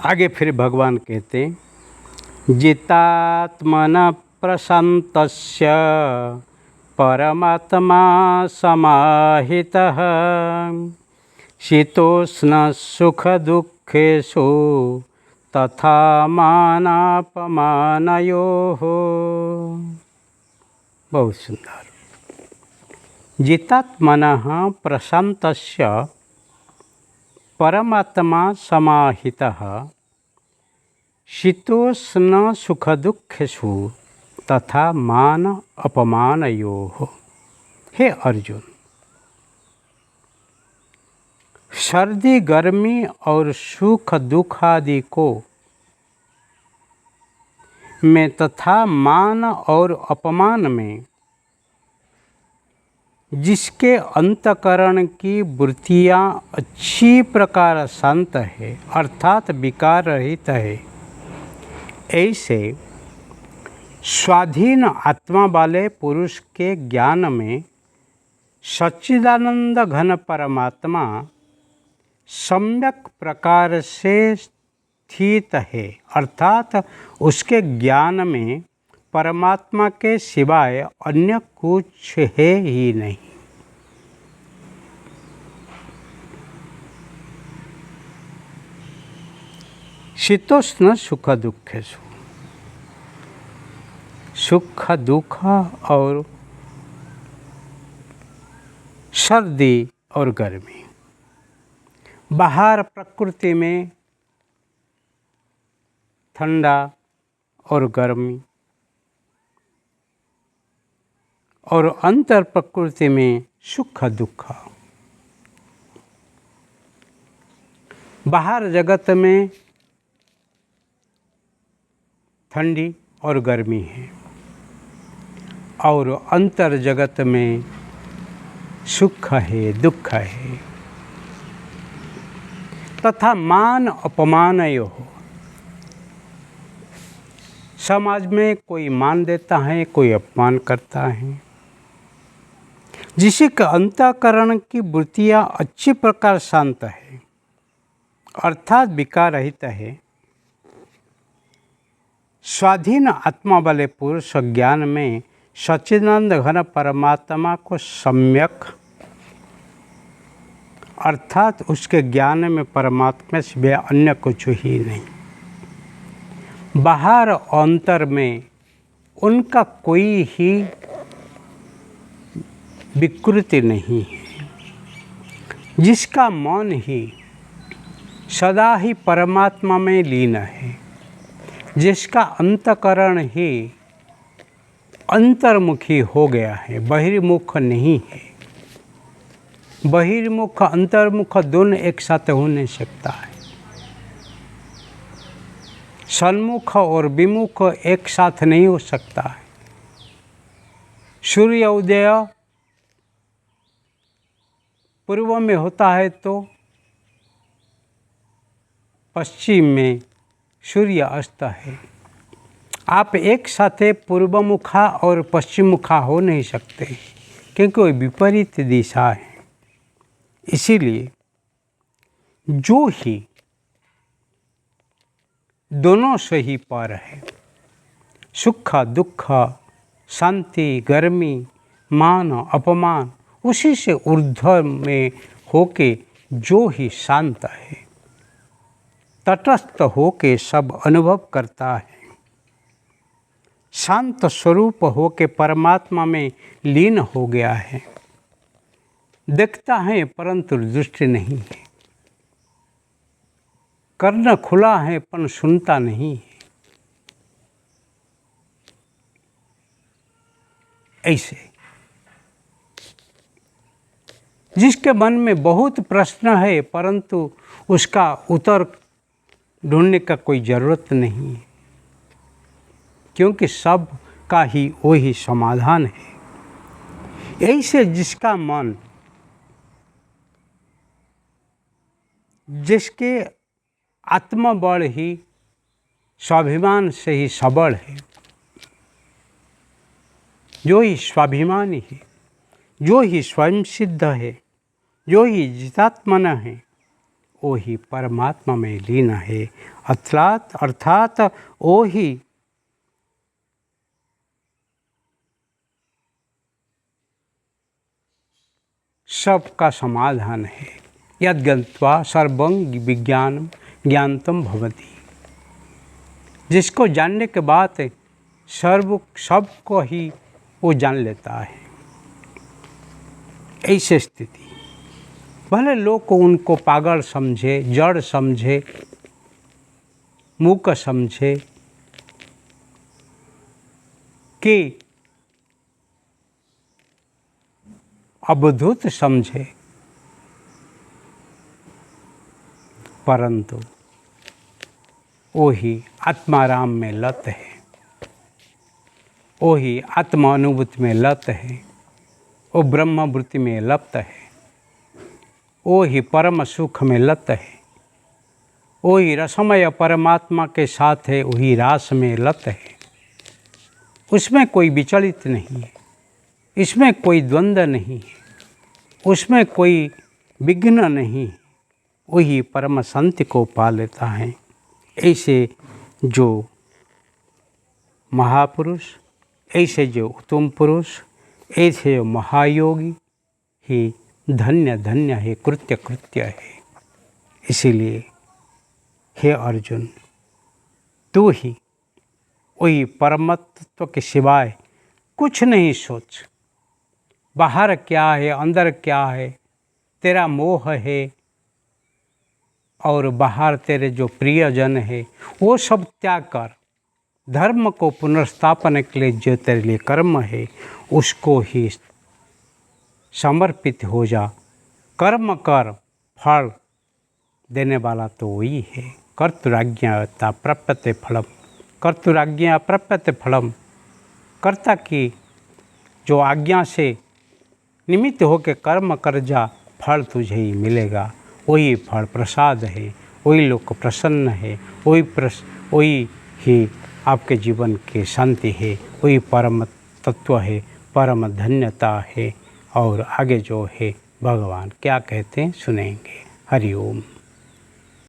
आगे फिर भगवान कहते हैं जितात्मन प्रशान्तस्य परमात्मा समाहितः शीतोष्ण सुख दुखेषु तथा मानापमानयोः। बहुत सुंदर। जितात्मनः प्रशान्तस्य परमात्मा समाहितः शीतोष्ण सुख दुखेषु तथा मान अपमानयोः। हे अर्जुन, सर्दी गर्मी और सुख दुख आदि को में तथा मान और अपमान में जिसके अंतकरण की वृत्तियाँ अच्छी प्रकार शांत है अर्थात विकार रहित है, ऐसे स्वाधीन आत्मा वाले पुरुष के ज्ञान में सच्चिदानंद घन परमात्मा सम्यक प्रकार से स्थित है अर्थात उसके ज्ञान में परमात्मा के सिवाय अन्य कुछ है ही नहीं। शीतोष्ण सुख दुखेषु, सुख दुख और सर्दी और गर्मी। बाहर प्रकृति में ठंडा और गर्मी और अंतर प्रकृति में सुख दुख। बाहर जगत में ठंडी और गर्मी है और अंतर जगत में सुख है दुख है तथा मान अपमानयोः। समाज में कोई मान देता है कोई अपमान करता है। जिसके अंतःकरण की वृत्तियाँ अच्छी प्रकार शांत है अर्थात विकार रहित है, स्वाधीन आत्मा वाले पुरुष ज्ञान में सच्चिदानंद घन परमात्मा को सम्यक अर्थात उसके ज्ञान में परमात्मा से अन्य कुछ ही नहीं। बाहर अंतर में उनका कोई ही विकृति नहीं है। जिसका मन ही सदा ही परमात्मा में लीन है, जिसका अंतकरण ही अंतर्मुखी हो गया है, बहिर्मुख नहीं है। बहिर्मुख अंतर्मुख दोनों एक साथ हो नहीं सकता है। सन्मुख और विमुख एक साथ नहीं हो सकता है। सूर्य उदय पूर्व में होता है तो पश्चिम में सूर्य अस्त है। आप एक साथ पूर्वमुखा और पश्चिम मुखा हो नहीं सकते क्योंकि वो विपरीत दिशा है। इसीलिए जो ही दोनों से ही पर है, सुख दुख शांति गर्मी मान अपमान, उसी से ऊर्ध्व में होके जो ही शांत है, तटस्थ होके सब अनुभव करता है, शांत स्वरूप होके परमात्मा में लीन हो गया है, देखता है परंतु दृष्टि नहीं है, कर्ण खुला है पर सुनता नहीं है। ऐसे जिसके मन में बहुत प्रश्न है परंतु उसका उत्तर ढूंढने का कोई ज़रूरत नहीं है क्योंकि सब का ही वही समाधान है। ऐसे जिसका मन जिसके आत्मबल ही स्वाभिमान से ही सबल है, जो ही स्वाभिमानी है, जो ही स्वयं सिद्ध है, जो ही जितात्मन है, वो ही परमात्मा में लीन है। अर्थात वो ही सबका समाधान है। यद गत्वा सर्वं विज्ञानम ज्ञानतम भवति। जिसको जानने के बाद सबको ही वो जान लेता है। ऐसी स्थिति, भले लोग को उनको पागल समझे, जड़ समझे, मूक समझे कि अवधूत समझे, परंतु वो ही आत्माराम में लत है, वो ही आत्मा अनुभूति में लत है, वो ब्रह्मवृत्ति में लत है, वो ही परम सुख में लत है, वो ही रसमय परमात्मा के साथ है, वही रास में लत है। उसमें कोई विचलित नहीं है, इसमें कोई द्वंद्व नहीं है, उसमें कोई विघ्न नहीं, वही परम शांति को पा लेता है। ऐसे जो महापुरुष, ऐसे जो उत्तम पुरुष, ऐसे जो महायोगी ही धन्य धन्य है, कृत्य कृत्य है। इसीलिए हे अर्जुन, तू ही वही परमतत्व के सिवाय कुछ नहीं सोच। बाहर क्या है, अंदर क्या है, तेरा मोह है और बाहर तेरे जो प्रियजन है, वो सब त्याग कर। धर्म को पुनर्स्थापन के लिए जो तेरे लिए कर्म है, उसको ही समर्पित हो जा। कर्म कर, फल देने वाला तो वही है। कर्तुराज्ञा प्राप्यते फलम, कर्तुराज्ञा प्राप्यते फलम। कर्ता की जो आज्ञा से निमित्त होकर कर्म कर जा, फल तुझे ही मिलेगा। वही फल प्रसाद है, वही लोग प्रसन्न है, वही ही आपके जीवन की शांति है, वही परम तत्व है, परम धन्यता है। और आगे जो है भगवान क्या कहते हैं सुनेंगे। हरि ओम।